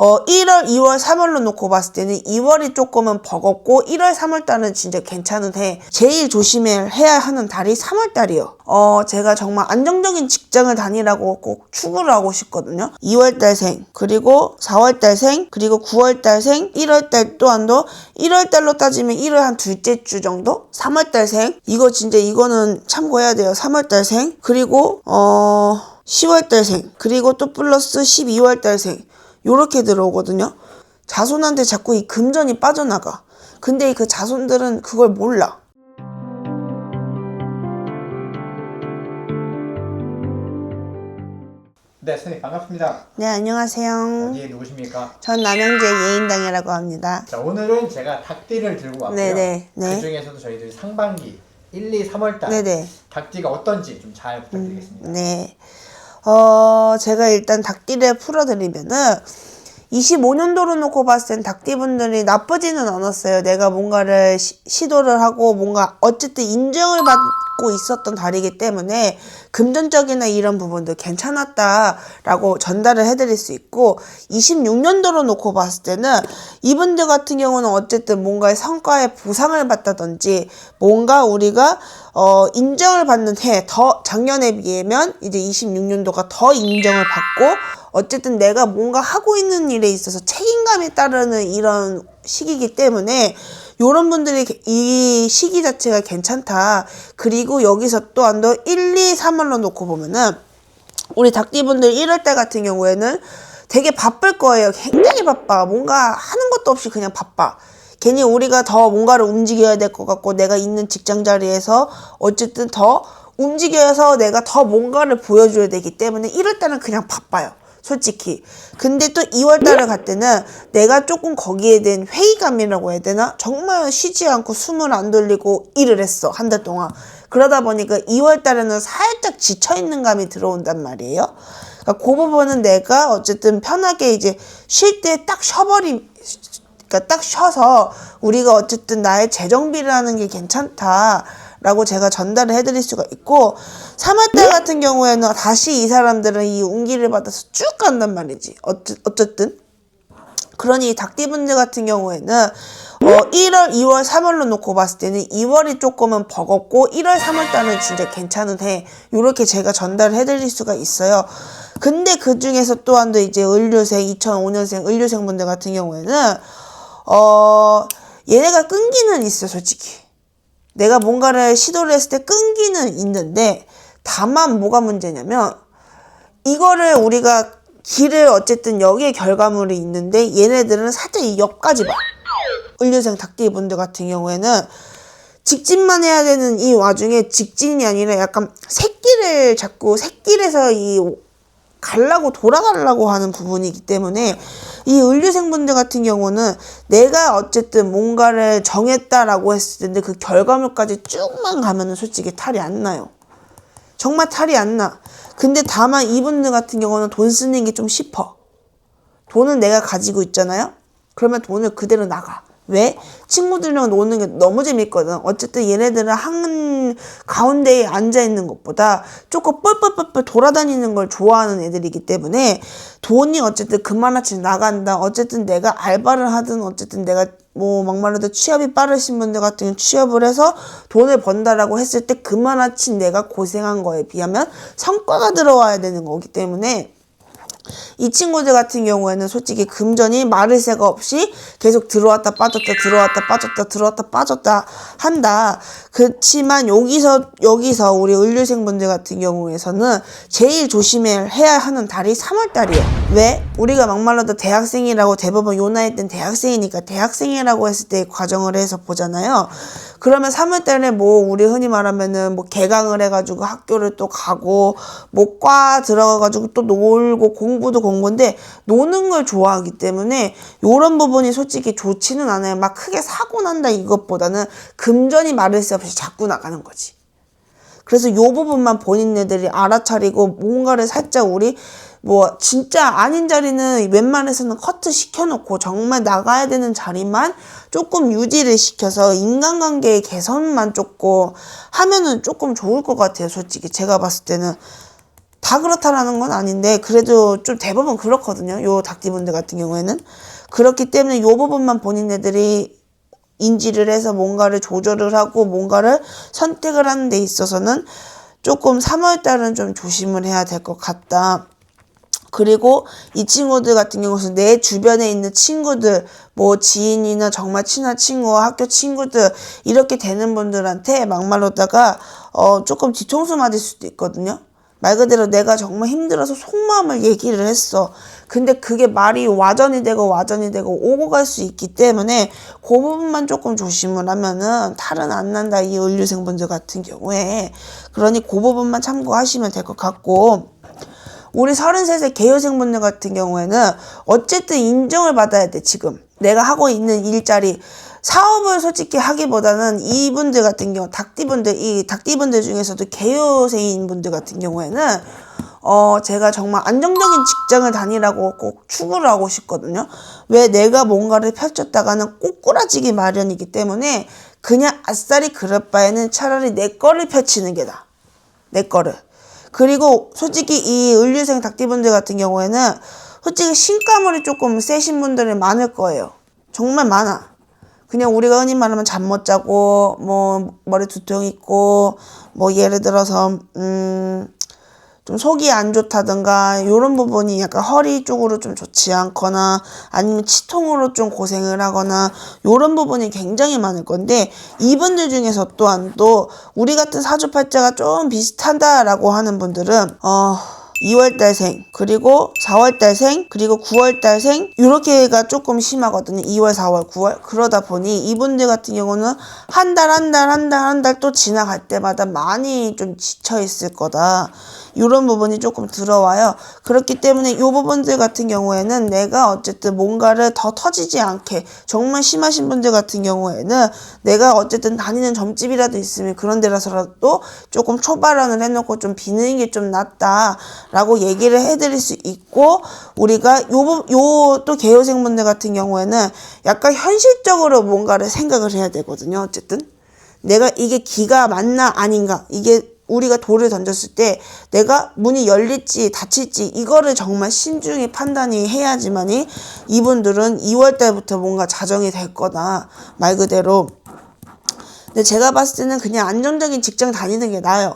1월, 2월, 3월로 놓고 봤을 때는 2월이 조금은 버겁고 1월, 3월 달은 진짜 괜찮은 해. 제일 조심해야 하는 달이 3월 달이요. 제가 정말 안정적인 직장을 다니라고 꼭 추구를 하고 싶거든요. 2월 달생, 그리고 4월 달생, 그리고 9월 달생, 1월 달 또한도 1월 달로 따지면 1월 한 둘째 주 정도? 3월 달생, 이거는 참고해야 돼요. 3월 달생, 그리고 10월 달생, 그리고 또 플러스 12월 달생, 요렇게 들어오거든요. 자손한테 자꾸 이 금전이 빠져나가. 근데 그 자손들은 그걸 몰라. 네, 선생님 반갑습니다. 네, 안녕하세요. 어디에 누구십니까? 전 남영재 예인당이라고 합니다. 자, 오늘은 제가 닭띠를 들고 왔고요. 네네. 네. 그 중에서도 저희들이 상반기 1, 2, 3월달 네네. 닭띠가 어떤지 좀 잘 부탁드리겠습니다. 네. 제가 일단 닭띠를 풀어드리면은 25년도로 놓고 봤을 땐 닭띠분들이 나쁘지는 않았어요. 내가 뭔가를 시도를 하고 뭔가 어쨌든 인정을 받고 있었던 달이기 때문에 금전적이나 이런 부분도 괜찮았다라고 전달을 해드릴 수 있고, 26년도로 놓고 봤을 때는 이분들 같은 경우는 어쨌든 뭔가의 성과에 보상을 받다든지 뭔가 우리가 인정을 받는 해, 더 작년에 비하면 이제 26년도가 더 인정을 받고 어쨌든 내가 뭔가 하고 있는 일에 있어서 책임감이 따르는 이런 시기이기 때문에 요런 분들이 이 시기 자체가 괜찮다. 그리고 여기서 또한 더 1, 2, 3월로 놓고 보면은 우리 닭띠분들 1월달 같은 경우에는 되게 바쁠 거예요. 굉장히 바빠. 뭔가 하는 것도 없이 그냥 바빠. 괜히 우리가 더 뭔가를 움직여야 될 것 같고 내가 있는 직장 자리에서 어쨌든 더 움직여서 내가 더 뭔가를 보여줘야 되기 때문에 1월달은 그냥 바빠요. 솔직히. 근데 또 2월달을 갈 때는 내가 조금 거기에 대한 회의감이라고 해야 되나? 정말 쉬지 않고 숨을 안 돌리고 일을 했어. 한 달 동안. 그러다 보니까 2월달에는 살짝 지쳐있는 감이 들어온단 말이에요. 그러니까 그 부분은 내가 어쨌든 편하게 이제 쉴 때 딱 그러니까 딱 쉬어서 우리가 어쨌든 나의 재정비를 하는 게 괜찮다라고 제가 전달을 해드릴 수가 있고, 3월달 같은 경우에는 다시 이 사람들은 이 운기를 받아서 쭉 간단 말이지. 어쨌든. 그러니 닭띠분들 같은 경우에는 1월, 2월, 3월로 놓고 봤을 때는 2월이 조금은 버겁고 1월, 3월달은 진짜 괜찮은 해. 요렇게 제가 전달을 해드릴 수가 있어요. 근데 그 중에서 또한 더 이제 을류생, 2005년생 을류생 분들 같은 경우에는 얘네가 끈기는 있어, 솔직히. 내가 뭔가를 시도를 했을 때 끈기는 있는데, 다만 뭐가 문제냐면, 이거를 우리가 길을 어쨌든 여기에 결과물이 있는데, 얘네들은 살짝 이 옆까지 봐. 을류생 닭띠 분들 같은 경우에는 직진만 해야 되는 이 와중에 직진이 아니라 약간 새길에서 돌아가려고 하는 부분이기 때문에 이 을류생분들 같은 경우는 내가 어쨌든 뭔가를 정했다라고 했을 텐데 그 결과물까지 쭉만 가면은 솔직히 탈이 안 나요. 정말 탈이 안 나. 근데 다만 이분들 같은 경우는 돈 쓰는 게 좀 싶어. 돈은 내가 가지고 있잖아요? 그러면 돈을 그대로 나가. 왜? 친구들이랑 노는 게 너무 재밌거든. 어쨌든 얘네들은 한 가운데에 앉아있는 것보다 조금 뻘뻘뻘뻘 돌아다니는 걸 좋아하는 애들이기 때문에 돈이 어쨌든 그만하지 나간다. 어쨌든 내가 알바를 하든 어쨌든 내가 뭐 막말로도 취업이 빠르신 분들 같은 경우 취업을 해서 돈을 번다라고 했을 때 그만하지 내가 고생한 거에 비하면 성과가 들어와야 되는 거기 때문에 이 친구들 같은 경우에는 솔직히 금전이 마를 새가 없이 계속 들어왔다 빠졌다 들어왔다 빠졌다 들어왔다 빠졌다 한다. 그렇지만 여기서 우리 을류생분들 같은 경우에서는 제일 조심해야 하는 달이 3월 달이에요. 왜? 우리가 막말로도 대학생이라고 대부분 요 나이 땐 대학생이니까 대학생이라고 했을 때 과정을 해서 보잖아요. 그러면 3월 달에 뭐 우리 흔히 말하면은 뭐 개강을 해가지고 학교를 또 가고 뭐 과 들어가가지고 또 놀고 공부도 공부인데 노는 걸 좋아하기 때문에 요런 부분이 솔직히 좋지는 않아요. 막 크게 사고 난다 이것보다는 금전이 마를 새 없이 자꾸 나가는 거지. 그래서 요 부분만 본인네들이 알아차리고 뭔가를 살짝 우리 뭐 진짜 아닌 자리는 웬만해서는 커트 시켜놓고 정말 나가야 되는 자리만 조금 유지를 시켜서 인간관계의 개선만 조금 하면은 조금 좋을 것 같아요. 솔직히 제가 봤을 때는 다 그렇다라는 건 아닌데 그래도 좀 대부분 그렇거든요. 요 닭띠분들 같은 경우에는. 그렇기 때문에 요 부분만 본인네들이 인지를 해서 뭔가를 조절을 하고 뭔가를 선택을 하는 데 있어서는 조금 3월달은 좀 조심을 해야 될 것 같다. 그리고 이 친구들 같은 경우는 내 주변에 있는 친구들, 뭐 지인이나 정말 친한 친구, 학교 친구들 이렇게 되는 분들한테 막말로다가 조금 뒤통수 맞을 수도 있거든요. 말 그대로 내가 정말 힘들어서 속마음을 얘기를 했어. 근데 그게 말이 와전이 되고 오고 갈 수 있기 때문에 그 부분만 조금 조심을 하면은 탈은 안 난다. 이 을류생분들 같은 경우에. 그러니 그 부분만 참고하시면 될 것 같고, 우리 33세 개요생분들 같은 경우에는 어쨌든 인정을 받아야 돼. 지금 내가 하고 있는 일자리 사업을 솔직히 하기보다는 이분들 같은 경우 이 닭띠분들 중에서도 개요생인 분들 같은 경우에는 제가 정말 안정적인 직장을 다니라고 꼭 추구를 하고 싶거든요. 왜 내가 뭔가를 펼쳤다가는 꼬꾸라지기 마련이기 때문에 그냥 아싸리 그럴 바에는 차라리 내 거를 펼치는 게 나아. 내 거를. 그리고 솔직히 이 을류생 닭띠분들 같은 경우에는 솔직히 신가물이 조금 세신 분들이 많을 거예요. 정말 많아. 그냥 우리가 흔히 말하면 잠 못 자고 뭐 머리 두통 있고 뭐 예를 들어서 좀 속이 안 좋다든가 요런 부분이 약간 허리 쪽으로 좀 좋지 않거나 아니면 치통으로 좀 고생을 하거나 요런 부분이 굉장히 많을 건데, 이분들 중에서 또한 또 우리 같은 사주팔자가 좀 비슷하다라고 하는 분들은 2월달생, 그리고 4월달생, 그리고 9월달생 요렇게가 조금 심하거든요. 2월, 4월, 9월. 그러다 보니 이분들 같은 경우는 한 달 또 지나갈 때마다 많이 좀 지쳐있을 거다. 이런 부분이 조금 들어와요. 그렇기 때문에 이 부분들 같은 경우에는 내가 어쨌든 뭔가를 더 터지지 않게, 정말 심하신 분들 같은 경우에는 내가 어쨌든 다니는 점집이라도 있으면 그런 데라서라도 조금 초발언을 해놓고 좀 비는 게 좀 낫다라고 얘기를 해드릴 수 있고, 우리가 또 개요생분들 같은 경우에는 약간 현실적으로 뭔가를 생각을 해야 되거든요. 어쨌든 내가 이게 기가 맞나 아닌가, 이게 우리가 돌을 던졌을 때 내가 문이 열릴지 닫힐지 이거를 정말 신중히 판단이 해야지만이 이분들은 2월달부터 뭔가 자정이 될 거다. 말 그대로. 근데 제가 봤을 때는 그냥 안정적인 직장 다니는 게 나아요.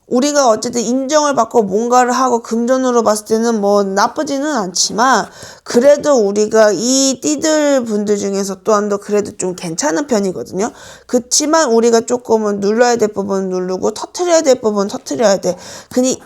우리가 어쨌든 인정을 받고 뭔가를 하고 금전으로 봤을 때는 뭐 나쁘지는 않지만, 그래도 우리가 이 띠들 분들 중에서 또한 더 그래도 좀 괜찮은 편이거든요. 그치만 우리가 조금은 눌러야 될 부분은 누르고 터트려야 될 부분은 터트려야 돼. 그니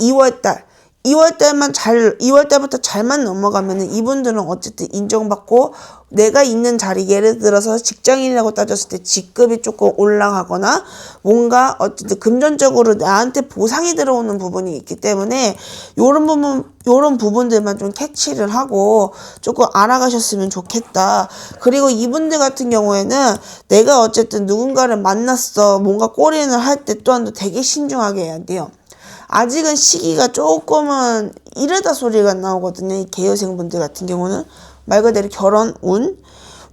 2월달부터 잘만 넘어가면은 이분들은 어쨌든 인정받고 내가 있는 자리, 예를 들어서 직장인이라고 따졌을 때 직급이 조금 올라가거나 뭔가 어쨌든 금전적으로 나한테 보상이 들어오는 부분이 있기 때문에 요런 부분들만 좀 캐치를 하고 조금 알아가셨으면 좋겠다. 그리고 이분들 같은 경우에는 내가 어쨌든 누군가를 만났어, 뭔가 꼬리를 할 때 또한 되게 신중하게 해야 돼요. 아직은 시기가 조금은 이르다 소리가 나오거든요. 이 개요생분들 같은 경우는 말 그대로 결혼 운,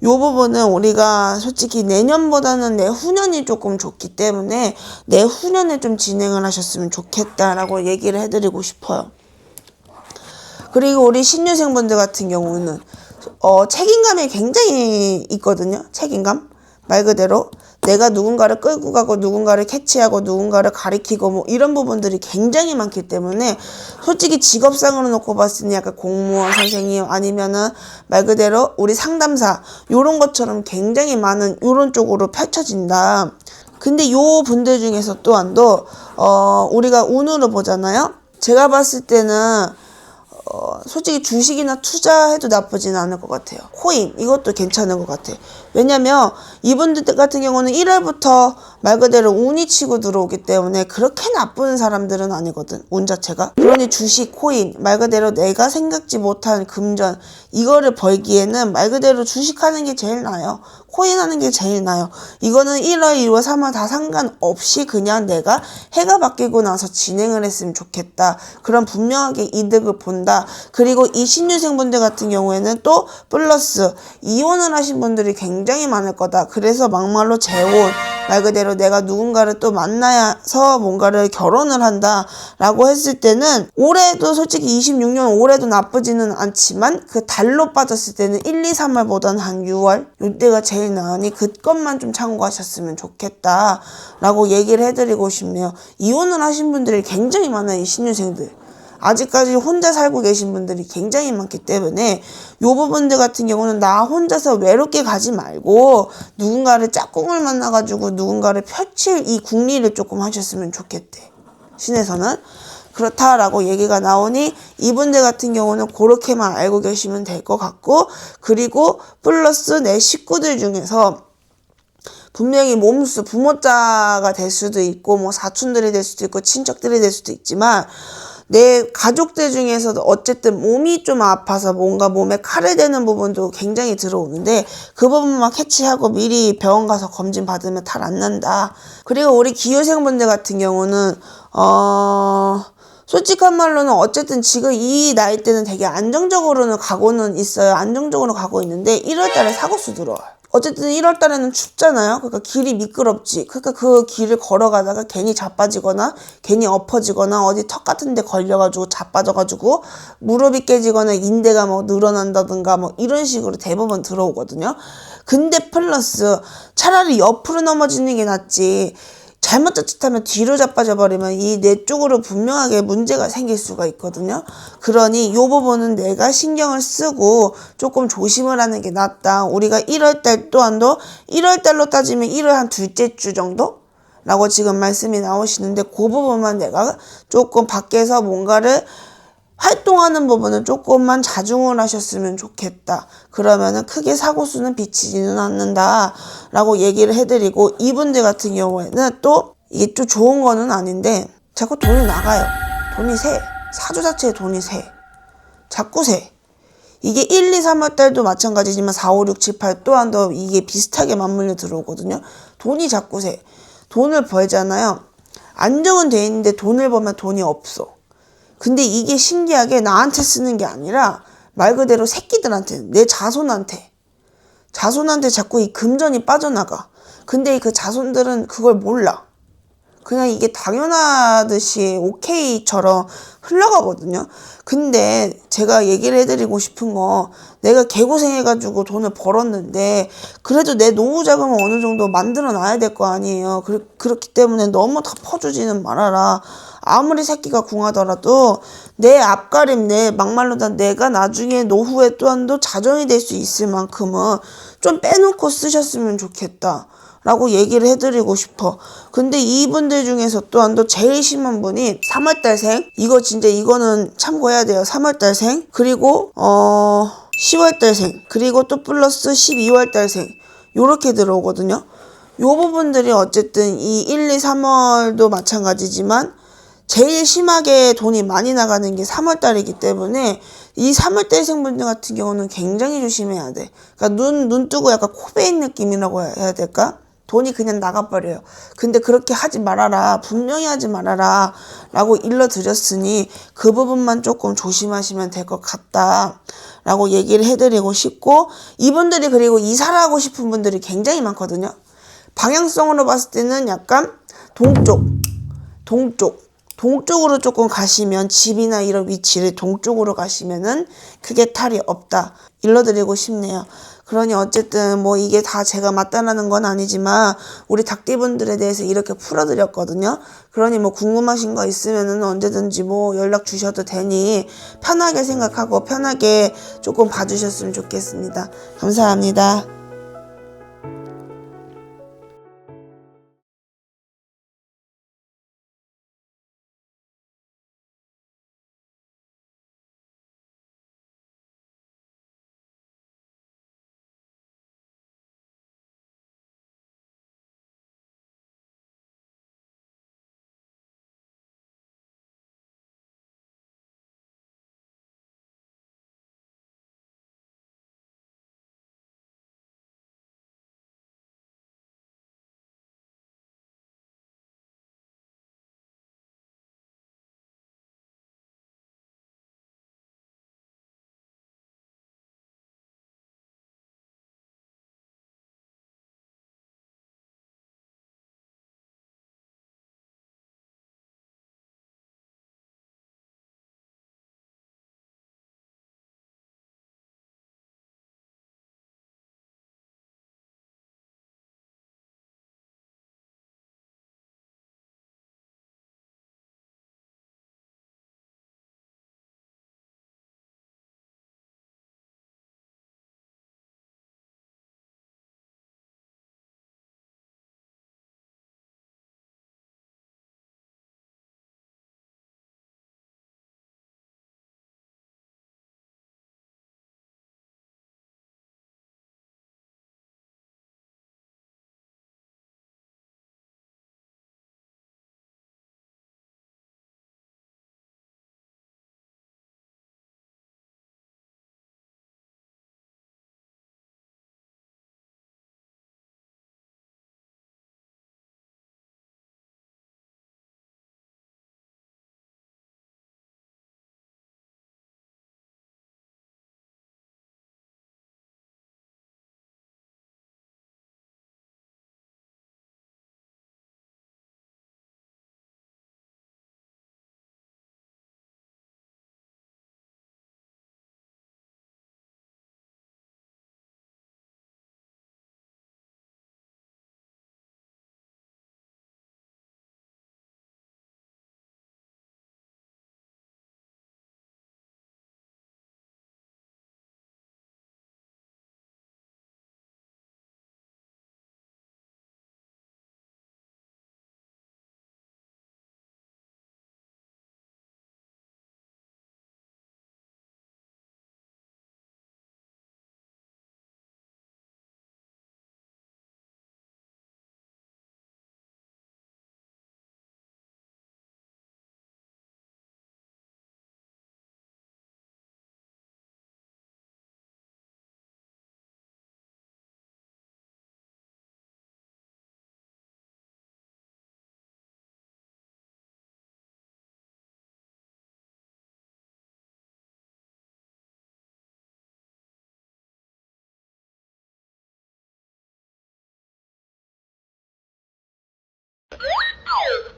요 부분은 우리가 솔직히 내년보다는 내후년이 조금 좋기 때문에 내후년에 좀 진행을 하셨으면 좋겠다라고 얘기를 해드리고 싶어요. 그리고 우리 신유생분들 같은 경우는 책임감이 굉장히 있거든요. 책임감. 말 그대로 내가 누군가를 끌고 가고 누군가를 캐치하고 누군가를 가리키고 뭐 이런 부분들이 굉장히 많기 때문에 솔직히 직업상으로 놓고 봤을 때 약간 공무원, 선생님 아니면은 말 그대로 우리 상담사 요런 것처럼 굉장히 많은 요런 쪽으로 펼쳐진다. 근데 요 분들 중에서 또한도 우리가 운으로 보잖아요. 제가 봤을 때는 솔직히 주식이나 투자해도 나쁘지는 않을 것 같아요. 코인 이것도 괜찮은 것 같아. 왜냐면 이분들 같은 경우는 1월부터 말 그대로 운이 치고 들어오기 때문에 그렇게 나쁜 사람들은 아니거든, 운 자체가. 그러니 주식, 코인 말 그대로 내가 생각지 못한 금전 이거를 벌기에는 말 그대로 주식하는 게 제일 나아요. 코인 하는 게 제일 나아요. 이거는 1월, 2월, 3월 다 상관없이 그냥 내가 해가 바뀌고 나서 진행을 했으면 좋겠다. 그런 분명하게 이득을 본다. 그리고 이 신유생분들 같은 경우에는 또 플러스 이혼을 하신 분들이 굉장히 많을 거다. 그래서 막말로 재혼, 말 그대로 내가 누군가를 또 만나서 뭔가를 결혼을 한다라고 했을 때는 올해도 솔직히 26년 올해도 나쁘지는 않지만 그 달로 빠졌을 때는 1, 2, 3월보다는 한 6월 이때가 제일 나으니 그것만 좀 참고하셨으면 좋겠다라고 얘기를 해드리고 싶네요. 이혼을 하신 분들이 굉장히 많아요. 이 신유생들. 아직까지 혼자 살고 계신 분들이 굉장히 많기 때문에 요 부분들 같은 경우는 나 혼자서 외롭게 가지 말고 누군가를 짝꿍을 만나가지고 누군가를 펼칠 이 궁리를 조금 하셨으면 좋겠대. 신에서는. 그렇다라고 얘기가 나오니 이분들 같은 경우는 그렇게만 알고 계시면 될 것 같고, 그리고 플러스 내 식구들 중에서 분명히 몸수 부모자가 될 수도 있고 뭐 사촌들이 될 수도 있고 친척들이 될 수도 있지만 내 가족들 중에서도 어쨌든 몸이 좀 아파서 뭔가 몸에 칼을 대는 부분도 굉장히 들어오는데 그 부분만 캐치하고 미리 병원 가서 검진 받으면 탈 안 난다. 그리고 우리 기효생분들 같은 경우는 솔직한 말로는 어쨌든 지금 이 나이 때는 되게 안정적으로는 가고는 있어요. 안정적으로 가고 있는데 1월달에 사고수 들어와요. 어쨌든 1월달에는 춥잖아요. 그러니까 길이 미끄럽지. 그러니까 그 길을 걸어가다가 괜히 자빠지거나 괜히 엎어지거나 어디 턱 같은 데 걸려가지고 자빠져가지고 무릎이 깨지거나 인대가 뭐 늘어난다든가 뭐 이런 식으로 대부분 들어오거든요. 근데 플러스 차라리 옆으로 넘어지는 게 낫지. 잘못 자칫하면 뒤로 자빠져 버리면 이 뇌 쪽으로 분명하게 문제가 생길 수가 있거든요. 그러니 이 부분은 내가 신경을 쓰고 조금 조심을 하는 게 낫다. 우리가 1월달 또한도 1월달로 따지면 1월 한 둘째 주 정도? 라고 지금 말씀이 나오시는데 그 부분만 내가 조금 밖에서 뭔가를 활동하는 부분은 조금만 자중을 하셨으면 좋겠다. 그러면은 크게 사고수는 비치지는 않는다. 라고 얘기를 해드리고, 이분들 같은 경우에는 또 이게 좀 좋은 거는 아닌데 자꾸 돈이 나가요. 돈이 새. 사주 자체에 돈이 새. 자꾸 새. 이게 1, 2, 3월 달도 마찬가지지만 4, 5, 6, 7, 8 또한 더 이게 비슷하게 맞물려 들어오거든요. 돈이 자꾸 새. 돈을 벌잖아요. 안정은 돼 있는데 돈을 벌면 돈이 없어. 근데 이게 신기하게 나한테 쓰는 게 아니라 말 그대로 새끼들한테, 내 자손한테 자꾸 이 금전이 빠져나가. 근데 그 자손들은 그걸 몰라. 그냥 이게 당연하듯이 오케이처럼 흘러가거든요. 근데 제가 얘기를 해드리고 싶은 거, 내가 개고생해가지고 돈을 벌었는데 그래도 내 노후 자금을 어느 정도 만들어 놔야 될 거 아니에요. 그렇기 때문에 너무 다 퍼주지는 말아라. 아무리 새끼가 궁하더라도 내 앞가림, 내 막말로 다 내가 나중에 노후에 또한도 자정이 될 수 있을 만큼은 좀 빼놓고 쓰셨으면 좋겠다. 라고 얘기를 해드리고 싶어. 근데 이분들 중에서 또한도 제일 심한 분이 3월달생. 이거 진짜 이거는 참고해야 돼요. 3월달생. 그리고 10월달생. 그리고 또 플러스 12월달생. 요렇게 들어오거든요. 요 부분들이 어쨌든 이 1, 2, 3월도 마찬가지지만 제일 심하게 돈이 많이 나가는 게 3월달이기 때문에 이 3월달생 분들 같은 경우는 굉장히 조심해야 돼. 그러니까 눈 뜨고 약간 코베인 느낌이라고 해야 될까? 돈이 그냥 나가버려요. 근데 그렇게 하지 말아라. 분명히 하지 말아라. 라고 일러드렸으니 그 부분만 조금 조심하시면 될 것 같다. 라고 얘기를 해드리고 싶고, 이분들이 그리고 이사를 하고 싶은 분들이 굉장히 많거든요. 방향성으로 봤을 때는 약간 동쪽으로 조금 가시면, 집이나 이런 위치를 동쪽으로 가시면은 크게 탈이 없다. 일러드리고 싶네요. 그러니 어쨌든 뭐 이게 다 제가 맞다라는 건 아니지만 우리 닭띠분들에 대해서 이렇게 풀어드렸거든요. 그러니 뭐 궁금하신 거 있으면은 언제든지 뭐 연락 주셔도 되니 편하게 생각하고 편하게 조금 봐주셨으면 좋겠습니다. 감사합니다.